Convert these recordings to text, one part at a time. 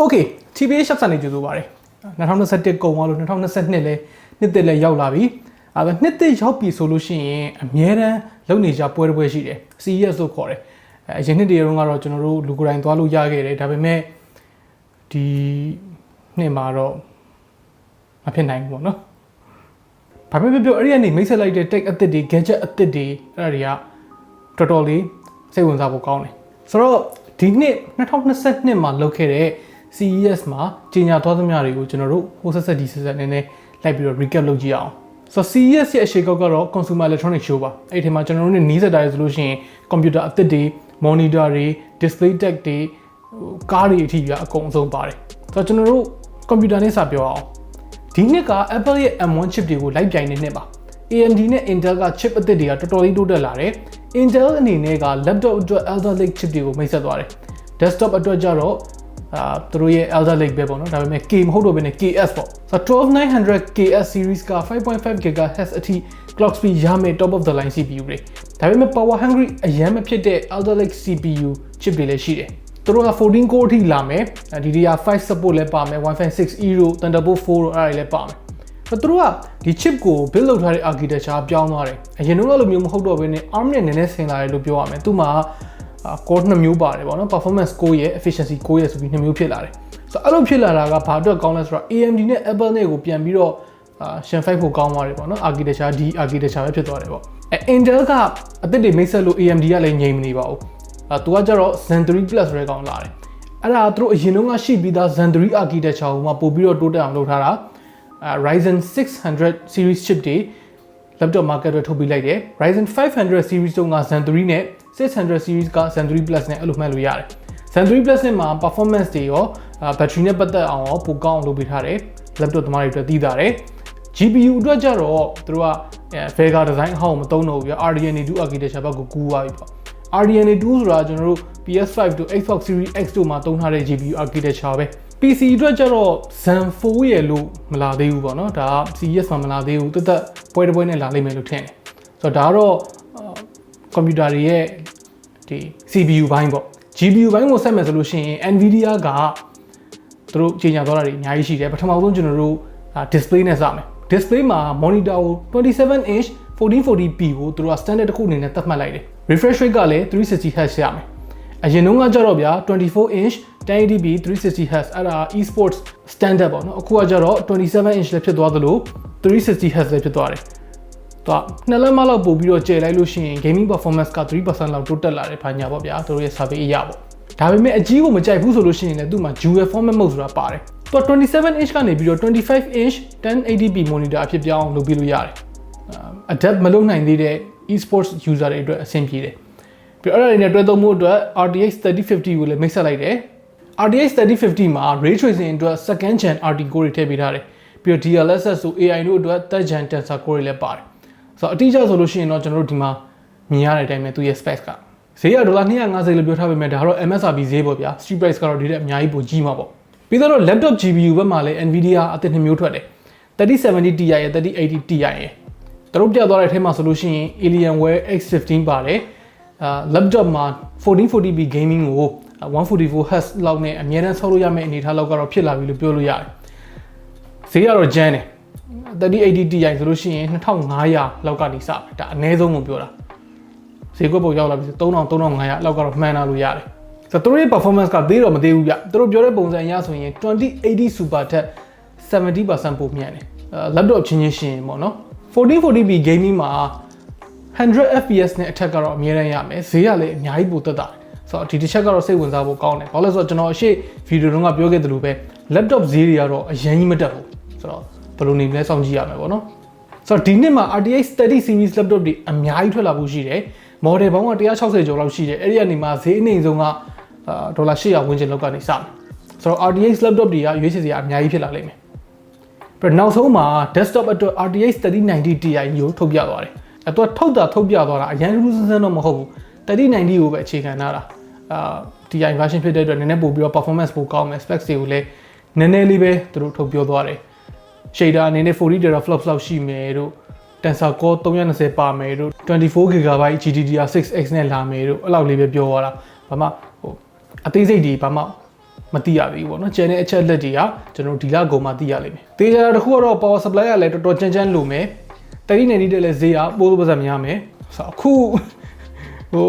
Okay TBH Labs နေကြိုးဆိုပါတယ်2021ကုန်သွားလို့2022လဲနှစ်သက်လဲရောက်လာပြီနှစ်သက်ရောက်ပြီဆိုလို့ရှိရင်အများတန်းလုပ်နေကြပွဲရှိတယ် CES လို့ခေါ်တယ်အရင်နှစ်တည်းတုန်းကတော့ကျွန်တော်တို့လူကိုယ်တိုင်သွားလို့ရခဲ့တယ်ဒါပေမဲ့ဒီနှစ်မှာတော့မဖြစ်နိုင်ဘူးပေါ့နော်ဘာပဲပြောအဲ့ဒီကနေမိတ်ဆက်လိုက်တဲ့ tech အသစ်တွေ gadget အသစ်တွေအဲ့ဒါတွေကတော်တော်လေးစိတ်ဝင်စားဖို့ကောင်းတယ်ဆိုတော့ဒီနှစ်2022မှာလုပ်ခဲ့တဲ့ CES မှာကြီးညာသွားသမျှတွေကိုကျွန်တော်တို့ဟိုဆက်ဒီဆက်နည်းနည်းလိုက်ပြီးတော့ recap လုပ်ကြည့်အောင်ဆိုတော့ CES ရဲ့အရှိကောက်ကတော့ consumer electronic show ပါအဲ့ဒီမှာကျွန်တော်တို့နေစက်တာတွေဆိုလို့ရှိရင် computer အသစ်တွေ monitor တွေ display tech တွေကားတွေအထိပြအကုန်အစုံပါတယ်ဆိုတော့ကျွန်တော်တို့ computer နဲ့စပြောအောင်ဒီနှစ်က Apple ရဲ့ M1 chip တွေကိုလိုက်ပြိုင်နေနှစ်ပါ AMD နဲ့ Intel က chip အသစ်တွေကတော်တော်လေးတိုးတက်လာတယ် Intel အနေနဲ့က laptop အတွက် Alder Lake chip တွေကိုမိတ်ဆက်သွားတယ် desktop အတွက်ကြတော့သူတို့ရဲ့ Alder Lake ပဲပေါ့နော်ဒါပေမဲ့ K မဟုတ်တော့ဘဲနဲ့ KS ပေါ့ဆိုတော့ 12900 KS series က 5.5 GHz အထိ clock speed ရမယ် top of the line CPU တွေဒါပေမဲ့ power hungry အရန်မဖြစ်တဲ့ Alder Lake CPU chip တွေလည်းရှိတယ်သူတို့က14 core အထိလာမယ် DDR5 support လည်းပါမယ် Wi-Fi 6E တို့ Thunderbolt 4တို့အဲ့ဒါတွေလည်းပါမယ်သူတို့ကဒီ chip ကို build လုပ်ထားတဲ့ architecture ပြောင်းသွားတယ်အရင်တော့လိုမျိုးမဟုတ်တော့ဘဲနဲ့ ARM နဲ့နည်းနည်းဆင်လာတယ်လို့ပြောရမယ်သူမှာcore 2မျိုးပါတယ်ပေါ့နော် performance core ရဲ့ efficiency core ရဲ့ဆိုပြီး2မျိုးဖြစ်လာတယ်ဆိုတော့အဲ့လိုဖြစ်လာတာကဘာအတွက်ကောင်းလဲဆိုတော့ AMD နဲ့ Apple နဲ့ကိုပြန်ပြီးတော့ရှင်ဖိုက်ဖို့ကောင်းသွားတယ်ပေါ့နော် architecture ဒီ architecture ပဲဖြစ်သွားတယ်ပေါ့Intel ကအသစ်တွေမိတ်ဆက်လို့ AMD ကလည်းငြိမ်မနေပါဘူးသူကကြတော့ Zen 3 Plus ရဲကောင်းလာတယ်အဲ့ဒါသူတို့အရင်တုန်းကရှိပြီးသား Zen 3 architecture ကိုမှပို့ပြီးတော့တိုးတက်အောင်လုပ်ထားတာRyzen 600 series chip တွေ laptop market တွေထုတ်ပေးလိုက်တယ် Ryzen 500 series တုန်းက Zen 3 နဲ့600 series က Zen 3 Plus နဲ့အဲ့လိုမှတ်လို့ရတယ် Zen 3 Plus နဲ့မှာ performance တွေရော battery နဲ့ပတ်သက်အောင်ရောပိုကောင်းအောင်လုပ်ပေးထားတယ် laptop သမားတွေအတွက်သိတာတယ် GPU အတွက်ကြတော့သူတို့က Vega design အဟောင်းမသုံးတော့ဘူးပြ RDNA 2 architecture ဘက်ကိုကူးသွားပြီပေါ့ RDNA 2ဆိုတာကျွန်တော်တို့ PS5 တို့ Xbox Series X တို့မှာသုံးထားတဲ့ GPU architecture ပဲ PC အတွက်ကြတော့ Zen 4 ရဲ့လို့မလာသေးဘူးပေါ့နော်ဒါက CES မှာမလာသေးဘူးတက်ပွဲတစ်ပွဲနဲ့လာလိမ့်မယ်လို့ထင်တယ်ဆိုတော့ဒါကတော့ computer တွေရဲ့ဒီ CPU ဘိုင်းပေါ့ GPU ဘိုင်းကိုဆက်မယ်ဆိုလို့ရှိရင် Nvidia ကသူတို့ကြီးညာသွားတာတွေအများကြီးရှိတယ်ပထမဆုံးကျွန်တော်တို့ display နဲ့စမယ် display မှာ monitor ကို 27 inch 1440p ကိုသူတို့က standard တစ်ခုအနေနဲ့သတ်မှတ်လိုက်တယ် refresh rate ကလည်း 360Hz ရမယ်အရင်တုန်းကကြတော့ဗျာ24 inch 1080p 360Hz အဲ့ဒါ esports standard ပေါ့နော်အခုကကြတော့27 inch လည်းဖြစ်သွားသလို 360Hz လည်းဖြစ်သွားတယ်သူကနှစ်လက်မလောက်ပို့ပြီးတော့ကျယ်လိုက်လို့ရှိရင် gaming performance က 3% လောက်တိုးတက်လာတယ်ဘာညာပေါ့ဗျာသူတို့ရဲ့ survey အရပေါ့ဒါပေမဲ့အကြီးကိုမကြိုက်ဘူးဆိုလို့ရှိရင်လည်းသူ့မှာ dual format mode ဆိုတာပါတယ်သူက27 inch ကနေပြီးတော့25 inch 1080p monitor အဖြစ်ပြောင်းလုပ်ပြီးလို့ရတယ်adapt မလုပ်နိုင်သေးတဲ့ esports user တွေအတွက်အဆင်ပြေတယ်ပြီးတော့အဲ့ဒါတွေနဲ့တွဲသုံးမှုအတွက် RTX 3050ကိုလည်းမိတ်ဆက်လိုက်တယ် RTX 3050မှာ ray tracing အတွက် second gen RT core တွေထည့်ပေးထားတယ်ပြီးတော့ DLSS ဆို AI တို့အတွက် third gen tensor core တွေလည်းပါတယ်ဆိုတော့အတိအကျဆိုလို့ရှိရင်တော့ကျွန်တော်တို့ဒီမှာမြင်ရတဲ့အတိုင်းပဲသူရဲ့ specs ကဈေးက$250လို့ပြောထားပေမဲ့ဒါကတော့ MSRP ဈေးပေါ့ဗျာ street price ကတော့ဒီတဲ့အများကြီးပိုကြီးမှာပေါ့ပြီးတော့ laptop GPU ဘက်မှာလည်း Nvidia အသစ်2မျိုးထွက်တယ်3070 Ti ရဲ့3080 Ti ရဲ့တို့ပြသွားတဲ့အထဲမှာဆိုလို့ရှိရင် Alienware X15 ပါတယ်laptop မှာ 1440p gaming ကို 144Hz လောက်နဲ့အများနဲ့ဆောက်လို့ရမယ့်အနေအထားလောက်ကတော့ဖြစ်လာပြီလို့ပြောလို့ရတယ်ဈေးကတော့ကျန်းတယ်3080 Ti ဆိုလို့ရှိရင်2500လောက်ကနေစတယ်ဒါအနည်းဆုံးကိုပြောတာဈေးကွက်ပေါ်ရောက်လာပြီ3000 3500လောက်ကတော့မှန်းလာလို့ရတယ်ဆိုတော့သူတို့ရဲ့ performance ကသေးတော့မသေးဘူးဗျသူတို့ပြောတဲ့ပုံစံအရဆိုရင်2080 Super ထက် 70% ပိုမြန်တယ်laptop ချင်းချင်းရှင်ပေါ့နော် 1440p gaming မှာ 100fps နဲ့အထက်ကတော့အများရန်ရမယ်ဈေးကလည်းအများကြီးပိုတက်တာဆိုတော့ဒီတစ်ချက်ကတော့စိတ်ဝင်စားဖို့ကောင်းတယ်ဘာလို့လဲဆိုတော့ကျွန်တော်အရှိဗီဒီယိုတုန်းကပြောခဲ့သလိုပဲ laptop ဈေးတွေကတော့အရင်ကြီးမတက်ဘူးဆိုတော့ဘယ်လိုနေမလဲစောင့်ကြည့်ရမယ်ပေါ့နော်ဆိုတော့ဒီနှစ်မှာ RTX 30 series laptop တွေအများကြီးထွက်လာဖို့ရှိတယ် model ပေါင်းက160ကျော်လောက်ရှိတယ်အဲ့ဒီကနေမှဈေးအနှိမ်ဆုံးက$800ဝန်းကျင်လောက်ကနေစမယ်ဆိုတော့ RTX laptop တွေကရွေးချယ်စရာအများကြီးဖြစ်လာလိမ့်မယ်ပြီးတော့နောက်ဆုံးမှာ desktop အတွက် RTX 3090 Ti ကိုထုတ်ပြသွားတယ်အဲ့တော့ထုတ်ပြသွားတာအရင်လူစစမ်းတော့မဟုတ်ဘူး3090ကိုပဲအခြေခံထားတာTI version ဖြစ်တဲ့အတွက်နည်းနည်းပို့ပြီးတော့ performance ပိုကောင်းမယ် specs တွေကိုလည်းနည်းနည်းလေးပဲသူတို့ထုတ်ပြောသွားတယ် shader အနေနဲ့ 40 teraflops လောက်ရှိမယ်တို့ tensor core 320ပါမယ်တို့ 24GB GDDR6X နဲ့လာမယ်တို့အဲ့လောက်လေးပဲပြောသွားတာဘာမှဟိုအသေးစိတ်တွေဘာမှ မသိရသေးဘူးပေါ့နော်ကျန်တဲ့အချက်လက်တွေကကျွန်တော်ဒီလကုန်မှသိရလိမ့်မယ်တေချာတစ်ခုကတော့ power supply ကလည်းတော်တော်ကြမ်းကြမ်းလိုမယ်30 90တက်လည်းဈေးကပိုးပိုးပတ်များမယ်ဆိုတော့အခုဟို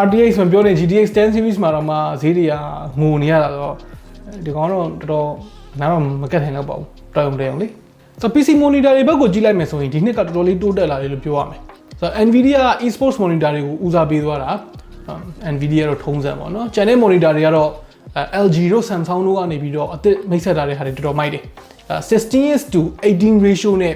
RTX မပြောနေ GTX 10 series မှာတော့မှဈေးတွေကငိုနေရတာဆိုတော့ဒီကောင်တော့တော်တော်နားတော့မကတ်ထိုင်တော့ပါဘူးတော်ရုံတရုံလေဆိုတော့ PC monitor တွေဘက်ကိုကြည့်လိုက်မယ်ဆိုရင်ဒီနှစ်ကတော်တော်လေးတိုးတက်လာတယ်လို့ပြောရမယ်ဆိုတော့ Nvidia eSports monitor တွေကိုဦးစားပေးသွားတာNvidia တော့ထုံးစံပေါ့နော်ကျန်တဲ့ monitor တွေကတော့LG တို့ Samsung တို့ကနေပြီးတော့အသစ်မိတ်ဆက်ထားတဲ့ဟာတွေတော်တော်မိုက်တယ်16:18 ratio နဲ့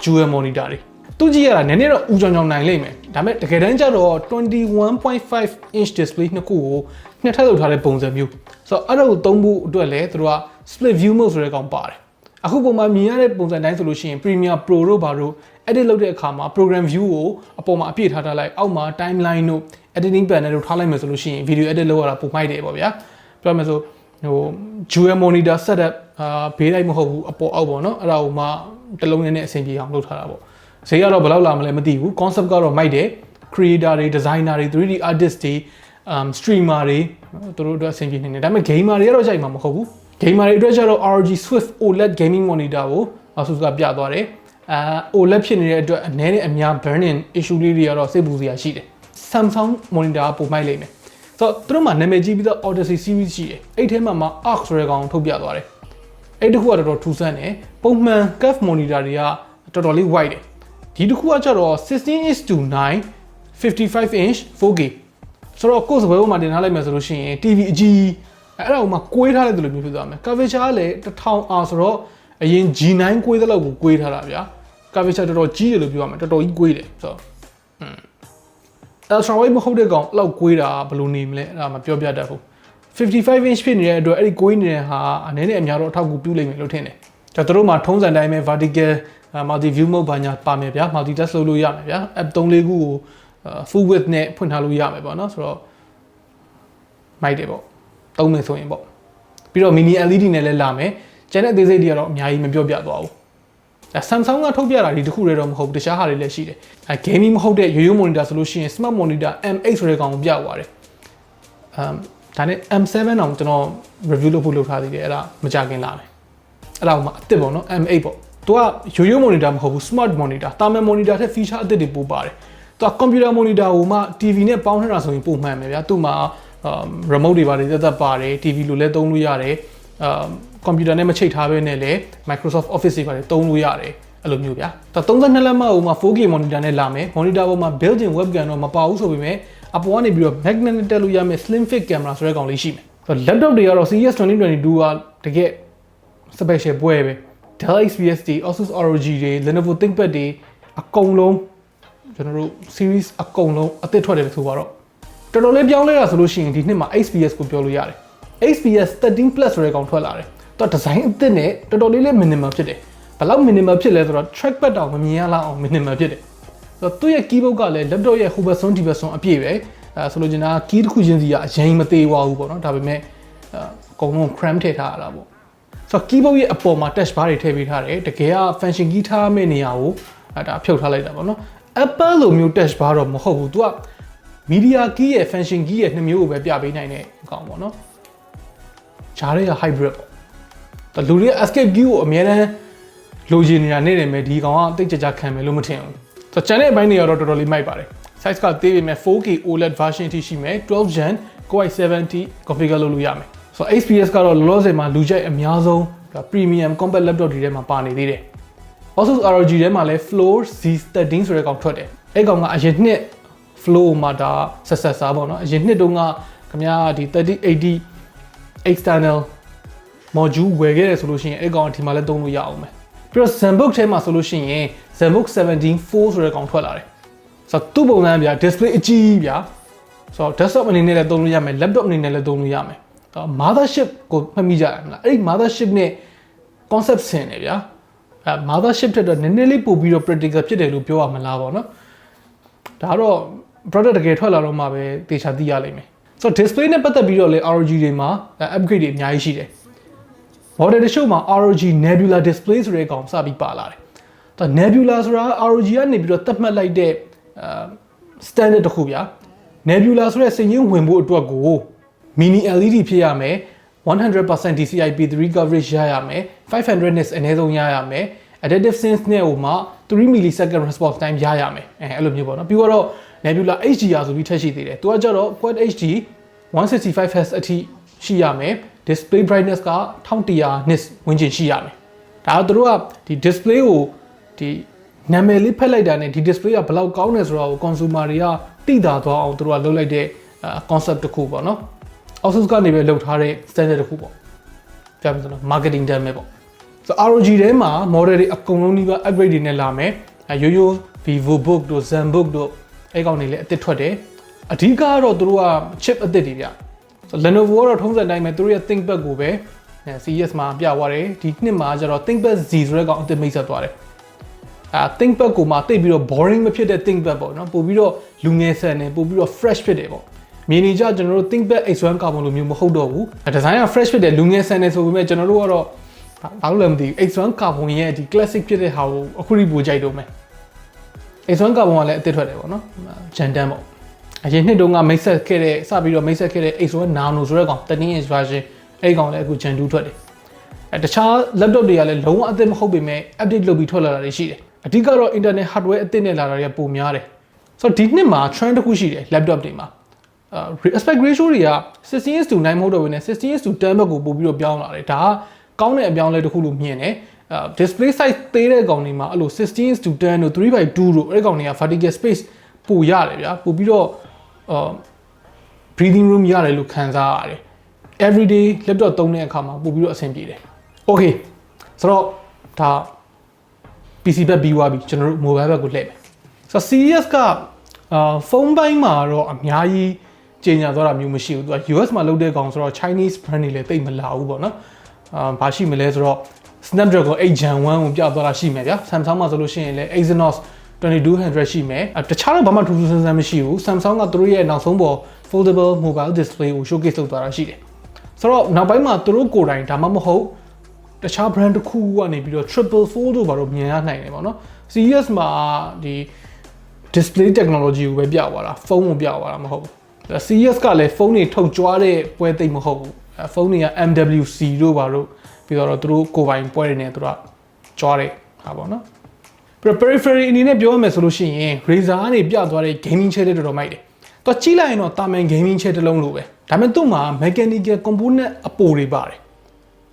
dual monitor တွေသူကြည့်ရတာနည်းနည်းတော့ဦးကြောင်ကြောင်နိုင်လိမ့်မယ်ဒါပေမဲ့တကယ်တမ်းကျတော့ 21.5 inch display နှစ်ခုကိုနှစ်ထပ်လုပ်ထားတဲ့ပုံစံမျိုးဆိုတော့အဲ့ဒါကိုသုံးဖို့အတွက်လည်းသူတို့က split view mode ဆိုတဲ့ကောင်ပါတယ်အခုပုံမှန်မြင်ရတဲ့ပုံစံတိုင်းဆိုလို့ရှိရင် Premiere Pro တို့ဘာတို့ edit လုပ်တဲ့အခါမှာ program view ကိုအပေါ်မှာအပြည့်ထားလိုက်အောက်မှာ timeline တို့ editing panel တို့ထားလိုက်မယ်ဆိုလို့ရှိရင် video edit လုပ်ရတာပုံမိုက်တယ်ပေါ့ဗျာပြောရမယ်ဆိုဟို dual monitor setup ဘေးလိုက်မဟုတ်ဘူးအပေါ်အောက်ပေါ့နော်အဲ့ဒါကိုမှတစ်လုံးနဲ့အဆင်ပြေအောင်လုပ်ထားတာပေါ့ဈေးကတော့ဘယ်လောက်လာမလဲမသိဘူး concept ကတော့မိုက်တယ် creator တွေ designer တွေ 3D artist တွေstreamer တွေသူတို့အတွက်အဆင်ပြေနေတယ်ဒါပေမဲ့ gamer တွေကတော့ကြိုက်မှာမဟုတ်ဘူး gamer တွေအတွက်ကျတော့ ROG Swift OLED gaming monitor ကို ASUS ကပြသွားတယ်OLED ဖြစ်နေတဲ့အတွက်အနည်းနဲ့အများ burn-in issue လေးတွေကတော့စိတ်ပူစရာရှိတယ် Samsung monitor ကပုံမိုက်လိမ့်မယ်ဆိုတော့သူတို့မှာနာမည်ကြီးပြီးတော့ Odyssey series ရှိတယ်အဲ့ထဲမှာARC ဆိုတဲ့ကောင်ထုတ်ပြသွားတယ်အဲ့တခုကတော်တော်ထူးဆန်းတယ်ပုံမှန် curve monitor တွေကတော်တော်လေး wide တယ်ဒီတစ်ခုကကျတော့ 16:9 55 inch 4K ဆိုတော့ကိုယ်စပွဲပေါ်မှာတင်ထားလိုက်မယ်ဆိုလို့ရှိရင် TV အကြီးအဲ့ဒါကိုမှကွေးထားလိုက်တယ်လို့မျိုးဖြစ်သွားမယ် curvature ကလည်း 1000R ဆိုတော့အရင် G9 ကွေးတဲ့လောက်ကိုကွေးထားတာဗျာ curvature တော်တော်ကြီးတယ်လို့ပြောရမယ်တော်တော်ကြီးကွေးတယ်ဆိုတော့ultra wide မဟုတ်တဲ့ကောင်အဲ့လောက်ကွေးတာဘယ်လိုနေမလဲအဲ့ဒါမှပြောပြတတ်ဘူး55 inch ဖြစ်နေတဲ့အတွက်အဲ့ဒီကွေးနေတဲ့ဟာအနေနဲ့အများတော့အထောက်အကူပြုလိမ့်မယ်လို့ထင်တယ်ဒါတို့မှာထုံးစံတိုင်းပဲ vertical multi view mode ဘာညာပါမယ်ဗျာ multi task လုပ်လို့ရမယ်ဗျာ app 3-4ခုကို full width နဲ့ဖွင့်ထားလို့ရမယ်ပေါ့နော်ဆိုတော့မိုက်တယ်ပေါ့သုံးမယ်ဆိုရင်ပေါ့ပြီးတော့ mini LED နဲ့လည်းလာမယ်ကျန်တဲ့အသေးစိတ်တွေကတော့အများကြီးမပြောပြသွားဘူးဒါ Samsung ကထုတ်ပြတာဒီတစ်ခုတည်းတော့မဟုတ်ဘူးတခြားဟာတွေလည်းရှိတယ်gaming မဟုတ်တဲ့ရိုးရိုး monitor ဆိုလို့ရှိရင် smart monitor M8 ဆိုတဲ့ကောင်ကိုပြသွားတယ်ဒါနဲ့ M7 အောင်ကျွန်တော် review လုပ်ဖို့လုပ်ထားသေးတယ်အဲ့ဒါမကြခင်လာမယ်အဲ့ဒါကမှအစ်စ်ပေါ့နော် M8 ပေါ့သူကရိုးရိုး monitor မဟုတ်ဘူး smart monitor တာမန် monitor ထက် feature အသစ်တွေပိုပါတယ်သူက computer monitor ကိုမှ TV နဲ့ပေါင်းထတာဆိုရင်ပိုမှန်မယ်ဗျာသူ့မှာremote တွေပါတယ်သက်ပါတယ် TV လိုလည်းသုံးလို့ရတယ်computer နဲ့မချိတ်ထားဘဲနဲ့လည်း Microsoft Office တွေပါတယ်သုံးလို့ရတယ်အဲ့လိုမျိုးဗျာဒါ32လက်မဟိုမှာ 4K monitor နဲ့လာမယ် monitor ပေါ်မှာ built-in webcam တော့မပါဘူးဆိုပေမဲ့အပေါ်ကနေပြီးတော့ magnet နဲ့တက်လို့ရမယ် slim fit camera ဆိုတဲ့ကောင်လေးရှိမယ်ဆိုတော့ laptop တွေကတော့ CES 2022ကတကယ် special ပွဲပဲ Dell XPS တွေ Asus ROG တွေ Lenovo ThinkPad တွေအကုန်လုံးကျွန်တော်တို့ series အကုန်လုံးအသစ်ထွက်တယ်ဆိုတော့တော်တော်လေးပြောင်းလဲတာဆိုလို့ရှိရင်ဒီနှစ်မှာ XPS ကိုပြောလို့ရတယ် XPS 13 Plus ဆိုတဲ့ကောင်ထွက်လာတယ်သူက design အသစ်နဲ့တော်တော်လေး minimal ဖြစ်တယ်ဘယ်လောက် minimal ဖြစ်လဲဆိုတော့ trackpad တောင်မမြင်ရလောက်အောင် minimal ဖြစ်တယ်ဆိုတော့သူ့ရဲ့ keyboard ကလည်း laptop ရဲ့ hub son device son အပြည့်ပဲဆိုလို့ချင်တာ key တစ်ခုချင်းစီကအရင်မသေးပါဘူးပေါ့နော်ဒါပေမဲ့အကုန်လုံး cram ထည့်ထားရတာပေါ့ဆိုတော့ keyboard ရဲ့အပေါ်မှာ touch bar တွေထည့်ပေးထားတယ်တကယ်က function key ထားမယ့်နေရာကိုဒါဖြုတ်ထားလိုက်တာပေါ့နော် Apple လိုမျိုး touch bar တော့မဟုတ်ဘူးသူက media key ရဲ့ function key ရဲ့နှစ်မျိုးကိုပဲပြပေးနိုင်တဲ့အကောင်ပေါ့နော်ဂျားတွေက hybrid ပေါ့လူတွေ escape key ကိုအများအားလိုချင်နေတာနေတယ်မယ်ဒီကောင်ကတိတ်ကြကြခံမယ်လို့မထင်ဘူးဆိုတော့ channel အပိုင်းတွေကတော့တော်တော်လေးမိုက်ပါတယ် size ကသေးပေမဲ့ 4K OLED version အထိရှိမယ်12 Gen Core i7 configure လုပ်လို့ရမယ်ဆိုတော့ XPS ကတော့လောလောဆယ်မှာလူကြိုက်အများဆုံး premium compact laptop တွေထဲမှာပါနေသေးတယ် Asus ROG ထဲမှာလည်း Floor Z13 ဆိုတဲ့ကောင်ထွက်တယ်အဲ့ကောင်ကအရင်နှစ် Floor မှာဒါ successor ပေါ့နော်အရင်နှစ်တုန်းကခင်ဗျားဒီ3080 external module ဝယ်ခဲ့တယ်ဆိုလို့ရှိရင်အဲ့ကောင်ဒီမှာလည်းသုံးလို့ရအောင်မယ်ပြီးတော့ ZenBook ထဲမှာဆိုလို့ရှိရင် ZenBook 17.4 ဆိုတဲ့ကောင်ထွက်လာတယ်ဆိုတော့သူ့ပုံစံဗျာ display အကြီးဗျာဆိုတော့ desktop အနေနဲ့လည်းသုံးလို့ရမယ် laptop အနေနဲ့လည်းသုံးလို့ရမယ်ဆိုတော့ mothership ကိုမှတ်မိကြရမလားအဲ့ဒီ mothership နဲ့ concept ဆင်တယ်ဗျာmothership ထက်တော့နည်းနည်းလေးပို့ပြီးတော့ practical ဖြစ်တယ်လို့ပြောရမလားပေါ့နော်ဒါတော့ product တကယ်ထွက်လာတော့မှပဲတေချာသိရလိမ့်မယ်ဆိုတော့ display နဲ့ပတ်သက်ပြီးတော့လေ ROG တွေမှာ upgrade တွေအများကြီးရှိတယ် model တချို့မှာ ROG Nebula display ဆိုတဲ့ကောင်စပြီးပါလာတယ်ဒါ Nebula ဆိုတာ ROG ကနေပြီးတော့သတ်မှတ်လိုက်တဲ့standard တစ်ခုဗျာ Nebula ဆိုတဲ့စည်ရင်းဝင်ဖို့အတွက်ကို mini LED ဖြစ်ရမယ် 100% DCI-P3 coverage ရရမယ် 500 nits အနည်းဆုံးရရမယ် adaptive sense နဲ့ဟိုမှာ3 millisecond response time ရရမယ်အဲ့လိုမျိုးပေါ့နော်ပြီးတော့ Nebula HDR ဆိုပြီးထပ်ရှိသေးတယ်သူကကြတော့ Quad HD 165 Hz အထိရှိရမယ် display brightness က1100 nits ဝန်းကျင်ရှိရမယ်ဒါတော့သူတို့ကဒီ display ကိုဒီနာမည်လေးဖက်လိုက်တာနဲ့ဒီ display ကဘယ်လောက်ကောင်းလဲဆိုတော့ consumer တွေကသိတာသွားအောင်သူတို့ကလုပ်လိုက်တဲ့ concept တစ်ခုပေါ့နော် Asus ကနေပဲလုပ်ထားတဲ့ standard တစ်ခုပေါ့ပြောပြမယ်ဆိုတော့ marketing term ပဲပေါ့ဆို ROG ထဲမှာ model တွေအကုန်လုံးဒီက upgrade တွေနဲ့လာမယ်ရိုးရိုး VivoBook တို့ ZenBook တို့အဲ့ကောင်တွေလည်းအသစ်ထွက်တယ်အဓိကကတော့သူတို့က chip အသစ်တွေဗျဆို Lenovo ကတော့ထုံးစံတိုင်းပဲသူတို့ရဲ့ ThinkPad ကိုပဲ CES မှာပြသွားတယ်ဒီနှစ်မှာကျတော့ ThinkPad Z ဆိုတဲ့ကောင်အသစ်မိတ်ဆက်သွားတယ်ThinkPad ကိုမှတိတ်ပြီးတော့ boring မဖြစ်တဲ့ ThinkPad ပေါ့နော်ပို့ပြီးတော့လူငယ်ဆန်နေပို့ပြီးတော့ fresh ဖြစ်တယ်ပေါ့မြင်နေကြကျွန်တော်တို့ ThinkPad X1 carbon လိုမျိုးမဟုတ်တော့ဘူးဒီဇိုင်းက fresh ဖြစ်တယ်လူငယ်ဆန်နေဆိုပေမဲ့ကျွန်တော်တို့ကတော့ဘာလို့လဲမသိဘူး X1 carbon ရဲ့ဒီ classic ဖြစ်တဲ့ဟာကိုအခုထိပိုကြိုက်တော့မယ် X1 carbon ကလည်းအသစ်ထွက်တယ်ပေါ့နော်ဂျန်တန်ပေါ့အရင်နှစ်တုန်းကမိတ်ဆက်ခဲ့တဲ့စပြီးတော့မိတ်ဆက်ခဲ့တဲ့ X1 Nano ဆိုတဲ့ကောင်13 inch version အဲ့ကောင်လည်းအခုဂျန်2ထွက်တယ်တခြား laptop တွေကလည်းလုံးဝအသစ်မဟုတ်ပေမဲ့ update လုပ်ပြီးထွက်လာတာတွေရှိတယ်အဓိကတော့ internet hardware အသစ်နဲ့လာတာတွေကပိုများတယ်ဆိုတော့ဒီနှစ်မှာ trend တစ်ခုရှိတယ် laptop တွေမှာaspect ratio တွေက 16:9 မဟုတ်တော့ဘဲနဲ့ 16:10 ဘက်ကိုပို့ပြီးတော့ပြောင်းလာတယ်ဒါကကောင်းတဲ့အပြောင်းလဲတစ်ခုလို့မြင်တယ်display size သေးတဲ့ကောင်တွေမှာအဲ့လို 16:10 တို့ 3/2 တို့အဲ့ကောင်တွေက vertical space ပိုရတယ်ဗျာပို့ပြီးတော့ breathing room ရတယ်လို့ခံစားရတယ် everyday laptop သုံးတဲ့အခါမှာပို့ပြီးတော့အဆင်ပြေတယ် okay ဆိုတော့ဒါ PC ဘက်ပြီးသွားပြီကျွန်တော်တို့ mobile ဘက်ကိုလှည့်မယ်ဆိုတော့ CES ကဖုန်းပိုင်းမှာတော့အများကြီးကြေညာသွားတာမျိုးမရှိဘူးသူက US မှာလုပ်တဲ့ကောင်ဆိုတော့ Chinese brand တွေလည်းတိတ်မလာဘူးပေါ့နော်ဘာရှိမလဲဆိုတော့ Snapdragon 8 Gen 1ကိုပြသွားတာရှိမယ်ဗျာ Samsung မှာဆိုလို့ရှိရင်လည်း Exynos 2200ရှိမယ်တခြားတော့ဘာမှထူးထူးဆန်းဆန်းမရှိဘူး Samsung ကသူတို့ရဲ့နောက်ဆုံးပေါ် foldable mobile display ကို showcase လုပ်သွားတာရှိတယ်ဆိုတော့နောက်ပိုင်းမှာသူတို့ကိုယ်တိုင်ဒါမှမဟုတ်တခြား brand တစ်ခုကနေပြီးတော့ triple fold တို့ဘာလို့မြင်ရနိုင်တယ်ပေါ့နော် CES မှာဒီ display technology ကိုပဲပြသွားတာဖုန်းကိုပြသွားတာမဟုတ်ဘူး CES ကလည်းဖုန်းတွေထုတ်ကြွားတဲ့ပွဲသိမ့်မဟုတ်ဘူးဖုန်းတွေက MWC တို့ဘာလို့ပြီးတော့သူတို့ကိုယ်ပိုင်ပွဲတွေနဲ့သူတို့ကြွားတဲ့ဟာပေါ့နော်ပြီးတော့ periphery အနေနဲ့ပြောရမယ်ဆိုလို့ရှိရင် Razer ကနေပြသွားတဲ့ gaming chair တွေတော်တော်မိုက်တယ်သူကြည့်လိုက်ရင်တော့တာမန် gaming chair တစ်လုံးလိုပဲဒါပေမဲ့သူ့မှာ mechanical component အပိုတွေပါတယ်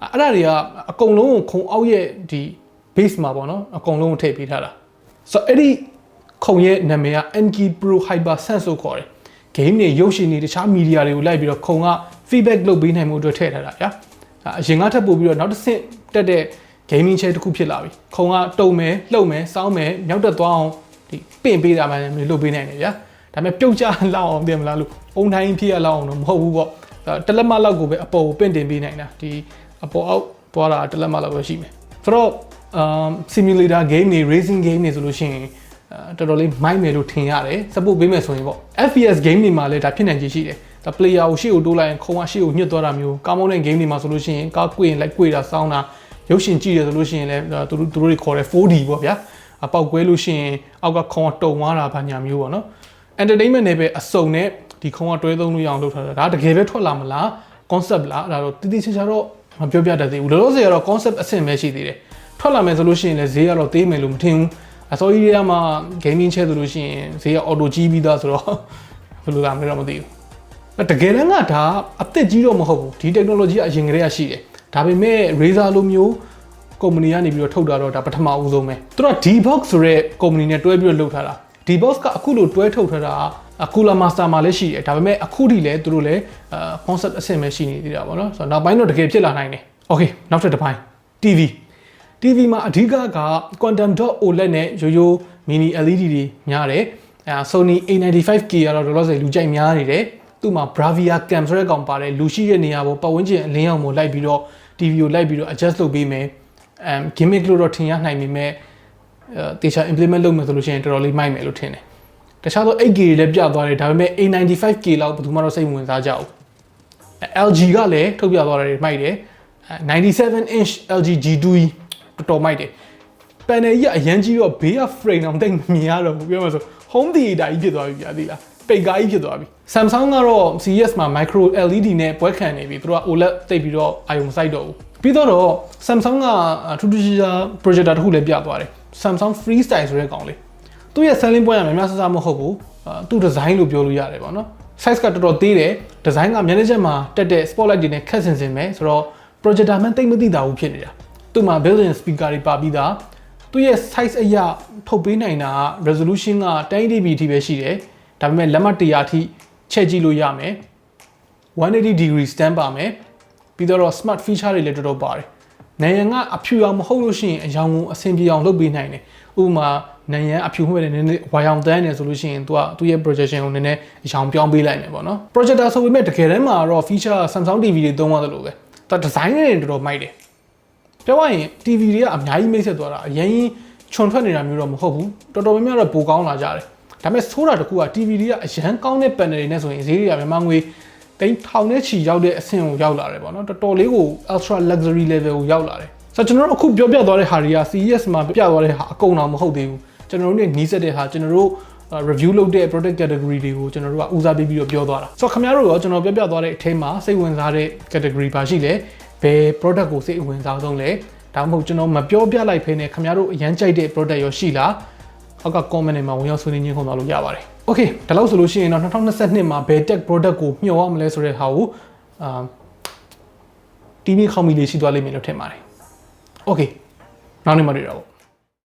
အဲ့ဒါတွေကအကုန်လုံးကိုခုံအောက်ရဲ့ဒီ base မှာပေါ့နော်အကုန်လုံးကိုထည့်ပေးထားတာဆိုတော့အဲ့ဒီခုံရဲ့နာမည်က NK Pro Hyper Sense ကိုခေါ်တယ် game တွေရုပ်ရှင်တွေတခြား media တွေကိုလိုက်ပြီးတော့ခုံက feedback လုပ်ပေးနိုင်မှုအတွက်ထည့်ထားတာဗျာအရင်ကထပ်ပို့ပြီးတော့နောက်တစ်ဆင့်တက်တဲ့ gaming chair တစ်ခုဖြစ်လာပြီခုံကတုံမယ်လှုပ်မယ်စောင်းမယ်မြောက်တက်သွားအောင်ဒီပင့်ပေးတာမှလည်းလုပ်ပေးနိုင်တယ်ဗျာဒါပေမဲ့ပြုတ်ကျလောက်အောင်တင်မလားလို့အုံတိုင်းဖြစ်ရလောက်အောင်တော့မဟုတ်ဘူးပေါ့တလက်မလောက်ကိုပဲအပေါ်ကိုပင့်တင်ပေးနိုင်တာဒီအပေါ်အောက်သွားတာတလက်မလောက်ပဲရှိမယ်ဆိုတော့simulator game တွေ racing game တွေဆိုလို့ရှိရင်တော်တော်လေးမိုက်မယ်လို့ထင်ရတယ် support ပေးမယ်ဆိုရင်ပေါ့ FPS game တွေမှာလည်းဒါဖြစ်နိုင်ခြေရှိတယ်ဒါ player ကိုရှေ့ကိုတိုးလိုက်ရင်ခုံကရှေ့ကိုညှစ်သွားတာမျိုးကောင်းမွန်တဲ့ game တွေမှာဆိုလို့ရှိရင်ကားကွေ့ရင်လိုက်ကွေ့တာစောင်းတာရုပ်ရှင်ကြည့်ရဆိုလို့ရှိရင်လည်းသူတို့တွေခေါ်တယ် 4D ပေါ့ဗျာအပေါက်ကွဲလို့ရှိရင်အောက်ကခုံကတုံသွားတာဘာညာမျိုးပေါ့နော် entertainment နဲ့ပဲအစုံနဲ့ဒီခုံကတွဲသုံးလို့ရအောင်လုပ်ထားတာဒါတကယ်ပဲထွက်လာမလား concept လားအဲ့ဒါတော့တိတိကျကျတော့မပြောပြတတ်သေးဘူးလောလောဆယ်ကတော့ concept အဆင့်ပဲရှိသေးတယ်ထွက်လာမယ်ဆိုလို့ရှိရင်လည်းဈေးကတော့သေးမယ်လို့မထင်ဘူးအစောကြီးတွေကမှ gaming ချဲဆိုလို့ရှိရင်ဈေးက auto ကြီးပြီးသားဆိုတော့ဘယ်လိုလာမလဲတော့မသိဘူးတကယ်တမ်းကဒါအသစ်ကြီးတော့မဟုတ်ဘူးဒီ technology ကအရင်ကတည်းကရှိတယ်ဒါပေမဲ့ Razer လိုမျိုး company ကနေပြီးတော့ထုတ်တာတော့ဒါပထမအဦးဆုံးပဲသူတို့က D-Box ဆိုတဲ့ company နဲ့တွဲပြီးတော့လုပ်ထားတာ D-Box ကအခုလိုတွဲထုတ်ထားတာCooler Master မှာလည်းရှိတယ်ဒါပေမဲ့အခုထိလည်းသူတို့လည်းconcept အဆင့်ပဲရှိနေသေးတာပေါ့နော်ဆိုတော့နောက်ပိုင်းတော့တကယ်ဖြစ်လာနိုင်တယ် Okay နောက်ထပ်တစ်ပိုင်း TV မှာအဓိကက quantum dot OLED နဲ့ရိုးရိုး mini LED တွေများတယ်Sony A95K ကတော့လောလောဆယ်လူကြိုက်များနေတယ်သူ့မှာ Bravia Cam ဆိုတဲ့ကောင်ပါတယ်လူရှိတဲ့နေရာပေါ်ပတ်ဝန်းကျင်အလင်းရောင်ပေါ်လိုက်ပြီးတော့ TV ကိုလိုက်ပြီးတော့ adjust လုပ်ပေးမယ်gimmick လို့တော့ထင်ရနိုင်ပေမဲ့တေချာ implement လုပ်မယ်ဆိုလို့ရှိရင်တော်တော်လေးမိုက်မယ်လို့ထင်တယ်တခြားသော 8K တွေလည်းပြသွားတယ်ဒါပေမဲ့ A95K လောက်ဘယ်သူမှတော့စိတ်ဝင်စားကြဘူး LG ကလည်းထုတ်ပြသွားတယ်မိုက်တယ်97 inch LG G2E တော်တော်မိုက်တယ် panel ကြီးကအရန်ကြီးတော့ဘေးက frame အောင်တိတ်မမြင်ရတော့ဘူးပြောမှဆို home theater ကြီးဖြစ်သွားပြီဗျာသိလား ပိတ်ကားကြီးဖြစ်သွားပြီ Samsung ကတော့ CES မှာ micro LED နဲ့ပွဲခံနေပြီသူတို့က OLED တိတ်ပြီးတော့အာရုံစိုက်တော့ဘူးပြီးတော့ Samsung ကထူးထူးခြားခြား projector တစ်ခုလည်းပြသွားတယ် Samsung Freestyle ဆိုတဲ့ကောင်လေးသူ့ရဲ့ selling point ကများများဆဆမဟုတ်ဘူးသူ့ design လို့ပြောလို့ရတယ်ပေါ့နော် size ကတော်တော်သေးတယ် design ကမျက်နှာချက်မှာတက်တဲ့ spotlight တွေနဲ့ခက်ဆင်ဆင်ပဲဆိုတော့ projector မှန်တိတ်မသိတာဘူးဖြစ်နေတာသူ့မှာ built-in speaker တွေပါပြီးသားသူ့ရဲ့ size အရာထုတ်ပေးနိုင်တာက resolution က 1080p အထိပဲရှိတယ်ဒါပေမဲ့လက်မ100အထိချက်ကြည့်လို့ရမယ်180 degree stand ပါမယ်ပြီးတော့ smart feature တွေလည်းတော်တော်ပါတယ်နိုင်ငံကအဖြူအောင်မဟုတ်လို့ရှိရင်အရောင်ကိုအဆင်ပြေအောင်လုပ်ပေးနိုင်တယ်ဥပမာနိုင်ငံအဖြူမှွေးတယ်နည်းနည်းဝါရောင်တန်းနေဆိုလို့ရှိရင်သူ့ရဲ့ projection ကိုနည်းနည်းအရောင်ပြောင်းပေးလိုက်မယ်ပေါ့နော် projector ဆိုပေမဲ့တကယ်တမ်းမှာတော့ feature Samsung TV တွေသုံးရတယ်လို့ပဲသူ design တွေတော်တော်မိုက်တယ်ပြောရရင် TV တွေကအများကြီးမိတ်ဆက်သွားတာအရင်ချွန်ထွက်နေတာမျိုးတော့မဟုတ်ဘူးတော်တော်များများတော့ပိုကောင်းလာကြတယ်ဒါပေမဲ့ဆိုးတာတကူက TV တွေကအရန်ကောင်းတဲ့ panel တွေနဲ့ဆိုရင်ဈေးတွေကမြန်မာငွေတိန်ထောင်နဲ့ချီရောက်တဲ့အဆင့်ကိုရောက်လာတယ်ပေါ့နော်တော်တော်လေးကို ultra luxury level ကိုရောက်လာတယ်ဆိုတော့ကျွန်တော်တို့အခုပြောပြသွားတဲ့ဟာတွေက CES မှာပြသွားတဲ့ဟာအကုန်တော့မဟုတ်သေးဘူးကျွန်တော်တို့နဲ့နီးစပ်တဲ့ဟာကျွန်တော်တို့ review လုပ်တဲ့ product category တွေကိုကျွန်တော်တို့ကဦးစားပေးပြီးတော့ပြောသွားတာဆိုတော့ခင်ဗျားတို့ရောကျွန်တော်ပြောပြသွားတဲ့အထဲမှာစိတ်ဝင်စားတဲ့ category ပါရှိလဲဘယ် product ကိုစိတ်ဝင်စားဆုံးလဲဒါမှမဟုတ်ကျွန်တော်မပြောပြလိုက်ဖ ೇನೆ ခင်ဗျားတို့အရန်ကြိုက်တဲ့ product ရောရှိလားအောက်က comment တွေမှာဝင်ရောက်ဆွေးနွေးညှိနှိုင်းလို့ရပါတယ် okay ဒါလို့ဆိုလို့ရှိရင်တော့2022မှာဘယ် tech product ကိုမျှော်ရမလဲဆိုတဲ့ဟာကိုTV ခေါင်းမီလေးရှိသွားလိမ့်မယ်လို့ထင်ပါတယ် okay နောက်နေ့မှတွေ့တာပေါ့